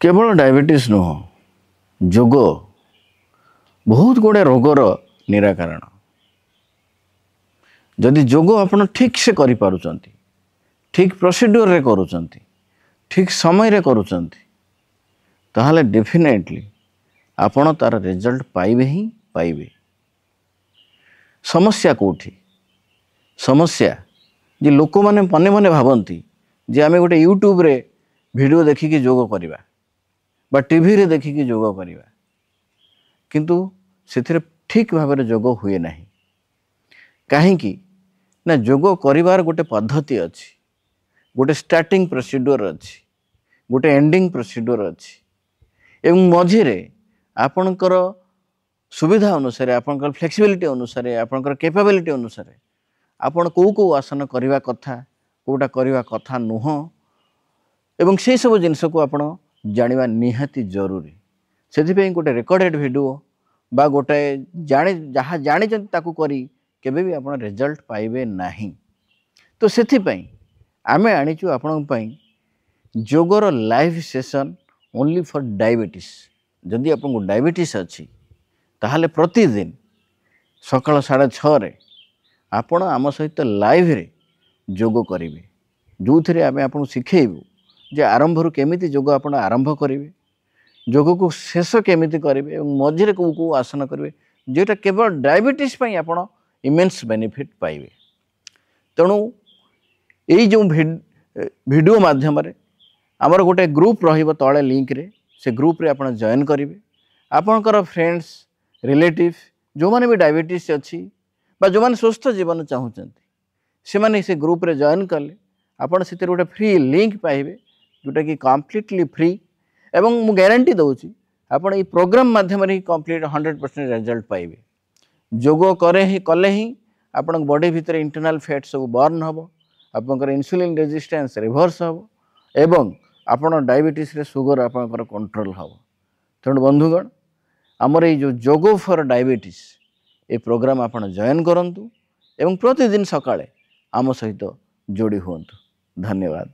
केवल डायबिटीज नुह जोग बहुत गुड़े रोगर निराकरण जदि जोग आपण ठीक से करि पारुचंती ठीक प्रोसीड्यूर रे करूचंती ठीक समय रे करूचंती ताहले डेफिनेटली आपण तार रिजल्ट पाइबे ही पाइबे। समस्या कोठी समस्या जे लोक माने मने मने भावंती जे आमे गोटे यूट्यूब रे वीडियो देखिकी जोग करिबा बा टीवी रे देखिकी जोग करिबा किंतु सेथिरे ठीक भाव में जोग हुए नहीं कहीं ना जोग करिवार गोटे पद्धति अच्छी गोटे स्टार्टिंग प्रोसीड्यूर अच्छी गोटे एंडिंग प्रोसीड्यूर अच्छी एवं मझिरे आपणकर सुविधा अनुसार आपणकर फ्लेक्सिबिलिटी अनुसार आपणकर कैपेबिलिटी अनुसार आपण को को आसन करवा कथा कोटा करवा कथा नुह एवं से सब जिनस को आपण जानिबा निहाती जरूरी से गोटे रेकर्डेड वीडियो बा गोटे जाने जहाँ जानी ताकू करी केबे भी आपण रिजल्ट पाइबे नहीं। तो सेथिपाई आमे आनीचु आपण पई जोगर live session only for diabetes जदि आपको डायबिटीज अच्छी ताहले प्रतिदिन सकाळ 6:30 आपण आम सहित लाइव रे जोग करेंगे जो थे आम आपको शिखेबू जे आरंभ केमिति जोग आपण आरंभ करेंगे जोग को शेष केमिति करेंगे मझे को आसन करेंगे जोटा केवल डायबिटीज पई आपण इमेंस बेनिफिट पाइबे। तेणु यही जो वीडियो माध्यम आमर गोटे ग्रुप रहिबो तळे लिंक रे से ग्रुप रे आपण जॉइन करेंगे आपणकर फ्रेंड्स रिलेटिव जो माने भी डायबिटीज अच्छी बा जो माने स्वस्थ जीवन चाहूँगी से माने से ग्रुप रे जॉइन कले आपण से गोटे फ्री लिंक पाइबे जोटा कि कंप्लीटली फ्री एवं मु गारंटी दउची आपण ये प्रोग्राम माध्यम रे कंप्लीट 100% रिजल्ट पाइबे। जोग करे ही कले ही आपण बॉडी भितर इंटरनल फैट सब बर्न हम आपंकर इंसुलिन रेजिस्टेंस रिवर्स हम एवं आपण डायबिटीज रे सुगर आपंकर कंट्रोल हम। तेणु बंधुगण आमर ये जो जोग फॉर डायबिटीज ये प्रोग्राम आपण जॉइन करंतु एवं प्रतिदिन सकाळे आम सहित जोड़ी हुंतु। धन्यवाद।